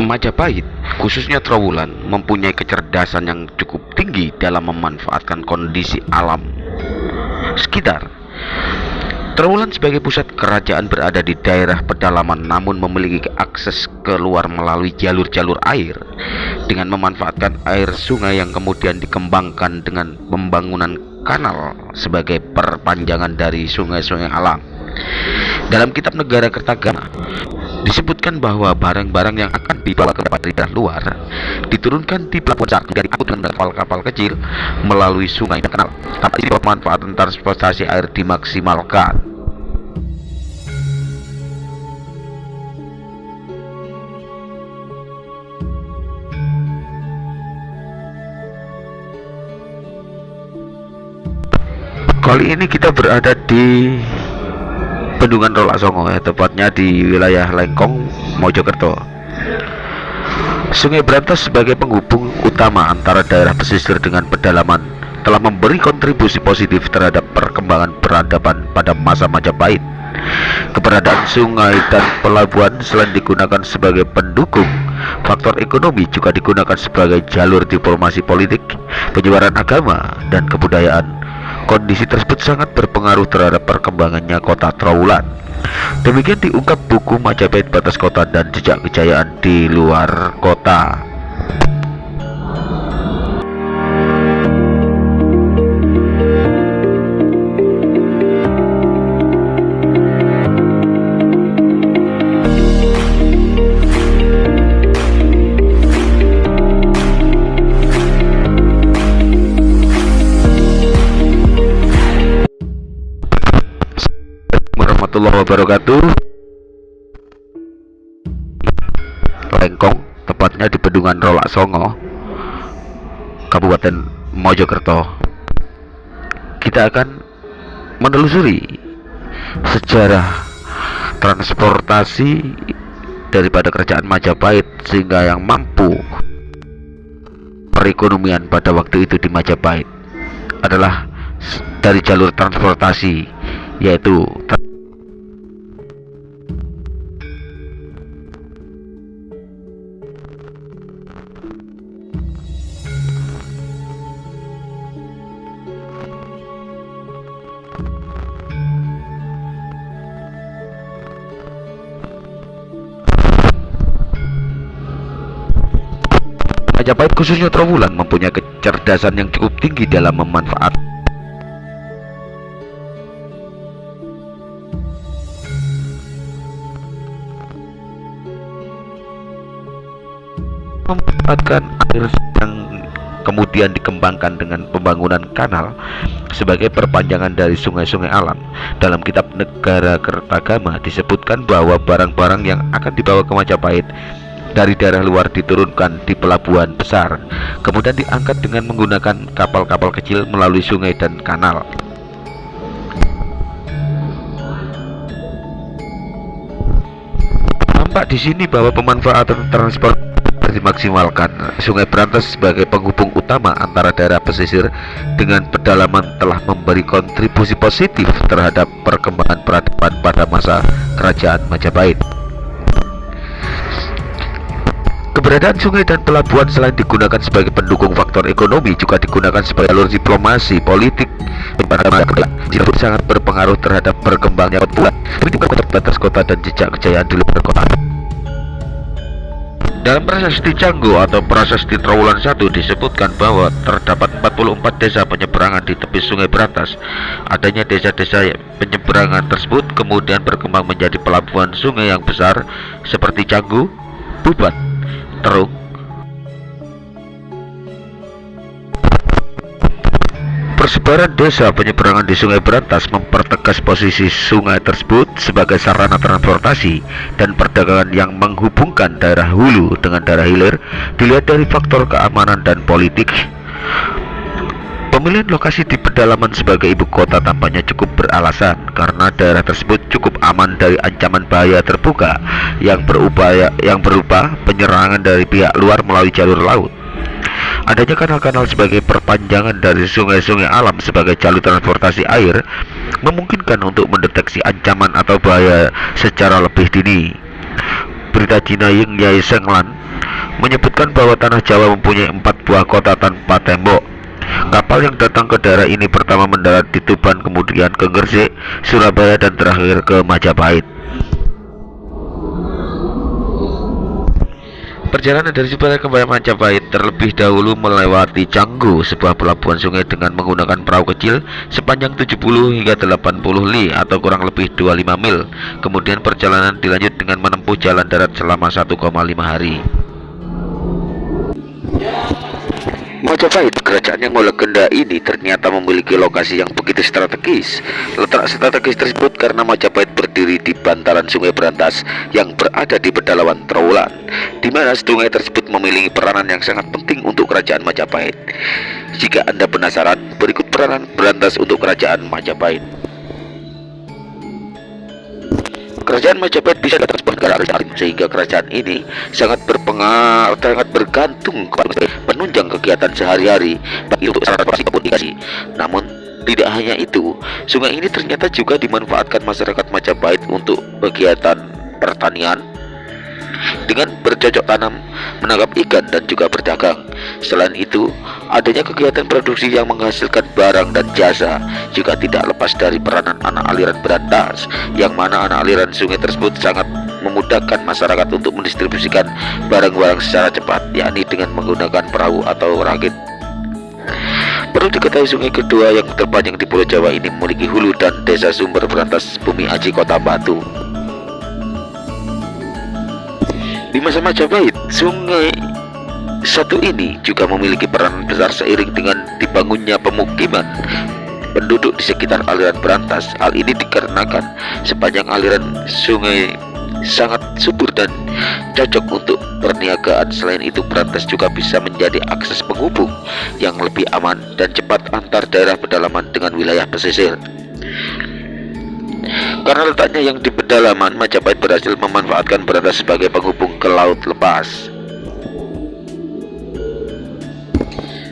Majapahit, khususnya Trowulan, mempunyai kecerdasan yang cukup tinggi dalam memanfaatkan kondisi alam sekitar. Trowulan sebagai pusat kerajaan berada di daerah pedalaman, namun memiliki akses keluar melalui jalur-jalur air dengan memanfaatkan air sungai yang kemudian dikembangkan dengan pembangunan kanal sebagai perpanjangan dari sungai-sungai alam. Dalam kitab Negara Kertagama disebutkan bahwa barang-barang yang akan dibawa ke daerah luar diturunkan di pelabuhan besar dan diangkut dengan kapal-kapal kecil melalui sungai dan kanal. Tanpa ini pemanfaatan transportasi air dimaksimalkan. Kali ini kita berada di Bendungan Rolak Songo, tepatnya di wilayah Lengkong, Mojokerto. Sungai Brantas sebagai penghubung utama antara daerah pesisir dengan pedalaman telah memberi kontribusi positif terhadap perkembangan peradaban pada masa Majapahit. Keberadaan sungai dan pelabuhan selain digunakan sebagai pendukung faktor ekonomi, juga digunakan sebagai jalur diplomasi politik, penyebaran agama, dan kebudayaan. Kondisi tersebut sangat berpengaruh terhadap perkembangannya kota Trowulan. Demikian diungkap buku Majapahit Batas Kota dan Jejak Kejayaan di Luar Kota. Warahmatullahi wabarakatuh. Lengkong, tepatnya di Bendungan Rolak Songo, Kabupaten Mojokerto. Kita akan menelusuri sejarah transportasi daripada kerajaan Majapahit sehingga yang mampu perekonomian pada waktu itu di Majapahit adalah dari jalur transportasi, yaitu Majapahit khususnya Trowulan mempunyai kecerdasan yang cukup tinggi dalam memanfaatkan air yang kemudian dikembangkan dengan pembangunan kanal sebagai perpanjangan dari sungai-sungai alam. Dalam kitab Negara Kertagama disebutkan bahwa barang-barang yang akan dibawa ke Majapahit dari daerah luar diturunkan di pelabuhan besar, kemudian diangkat dengan menggunakan kapal-kapal kecil melalui sungai dan kanal. Nampak di sini bahwa pemanfaatan transport dimaksimalkan. Sungai Brantas sebagai penghubung utama antara daerah pesisir dengan pedalaman telah memberi kontribusi positif terhadap perkembangan peradaban pada masa kerajaan Majapahit. Keberadaan sungai dan pelabuhan selain digunakan sebagai pendukung faktor ekonomi, juga digunakan sebagai jalur diplomasi politik. Itu sangat berpengaruh terhadap perkembangannya kota, batas kota dan jejak kejayaan di luar kota. Dalam Prasasti Canggu atau Prasasti Trowulan I disebutkan bahwa terdapat 44 desa penyeberangan di tepi Sungai Brantas. Adanya desa-desa penyeberangan tersebut kemudian berkembang menjadi pelabuhan sungai yang besar seperti Canggu, Bubat, Terung. Persebaran desa penyeberangan di Sungai Brantas mempertegas posisi sungai tersebut sebagai sarana transportasi dan perdagangan yang menghubungkan daerah hulu dengan daerah hilir. Dilihat dari faktor keamanan dan politik, pemilihan lokasi di pedalaman sebagai ibu kota tampaknya cukup beralasan karena daerah tersebut cukup aman dari ancaman bahaya terbuka yang berupa penyerangan dari pihak luar melalui jalur laut. Adanya kanal-kanal sebagai perpanjangan dari sungai-sungai alam sebagai jalur transportasi air memungkinkan untuk mendeteksi ancaman atau bahaya secara lebih dini. Berita Cina Ying Yai Senglan menyebutkan bahwa tanah Jawa mempunyai 4 buah kota tanpa tembok. Kapal yang datang ke daerah ini pertama mendarat di Tuban, kemudian ke Gresik, Surabaya, dan terakhir ke Majapahit. Perjalanan dari Surabaya ke Majapahit terlebih dahulu melewati Canggu, sebuah pelabuhan sungai dengan menggunakan perahu kecil sepanjang 70 hingga 80 li atau kurang lebih 25 mil. Kemudian perjalanan dilanjut dengan menempuh jalan darat selama 1,5 hari. Majapahit, kerajaan yang melegenda ini ternyata memiliki lokasi yang begitu strategis. Letak strategis tersebut karena Majapahit berdiri di bantaran Sungai Berantas yang berada di pedalaman Trowulan, di mana sungai tersebut memiliki peranan yang sangat penting untuk kerajaan Majapahit. Jika Anda penasaran, berikut peranan Berantas untuk kerajaan Majapahit. Kerajaan Majapahit bisa datang sebuah negara lain, sehingga kerajaan ini sangat bergantung kepada penunjang kegiatan sehari-hari bagi untuk sarana komunikasi. Namun tidak hanya itu, sungai ini ternyata juga dimanfaatkan masyarakat Majapahit untuk kegiatan pertanian dengan bercocok tanam, menangkap ikan, dan juga berdagang. Selain itu, adanya kegiatan produksi yang menghasilkan barang dan jasa juga tidak lepas dari peranan anak aliran Berantas, yang mana anak aliran sungai tersebut sangat memudahkan masyarakat untuk mendistribusikan barang-barang secara cepat, yakni dengan menggunakan perahu atau rakit. Perlu diketahui, sungai kedua yang terpanjang di Pulau Jawa ini memiliki hulu dan desa Sumber Berantas, Bumi Aji, Kota Batu. Di masa Majapahit, sungai satu ini juga memiliki peranan besar seiring dengan dibangunnya pemukiman penduduk di sekitar aliran Berantas. Hal ini dikarenakan sepanjang aliran sungai sangat subur dan cocok untuk perniagaan. Selain itu, Berantas juga bisa menjadi akses penghubung yang lebih aman dan cepat antar daerah pedalaman dengan wilayah pesisir. Karena letaknya yang di pedalaman, Majapahit berhasil memanfaatkan Berantas sebagai penghubung ke laut lepas.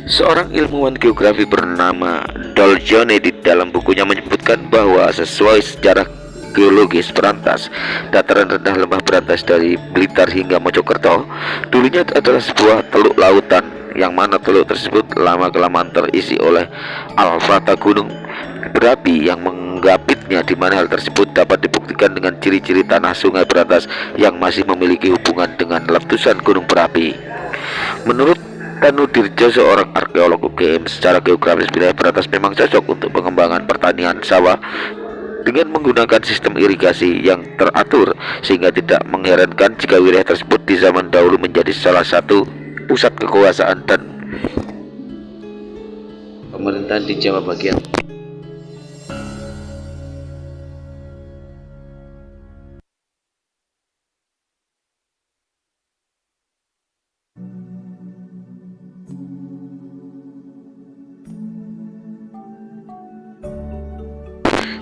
Seorang ilmuwan geografi bernama Doljone di dalam bukunya menyebutkan bahwa sesuai sejarah geologis Berantas, dataran rendah lembah Berantas dari Blitar hingga Mojokerto dulunya adalah sebuah teluk lautan, yang mana teluk tersebut lama-kelamaan terisi oleh alfata gunung berapi yang menggapitnya, di mana hal tersebut dapat dibuktikan dengan ciri-ciri tanah Sungai Berantas yang masih memiliki hubungan dengan letusan gunung berapi. Menurut Tanu Dirjo, seorang arkeolog UGM, secara geografis wilayah Berantas memang cocok untuk pengembangan pertanian sawah dengan menggunakan sistem irigasi yang teratur, sehingga tidak mengherankan jika wilayah tersebut di zaman dahulu menjadi salah satu pusat kekuasaan dan pemerintahan di Jawa bagian.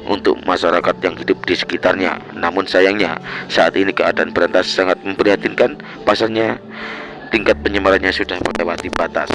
Untuk masyarakat yang hidup di sekitarnya. Namun sayangnya, saat ini keadaan Berantas sangat memprihatinkan. Pasalnya, tingkat pencemarannya sudah melewati batas.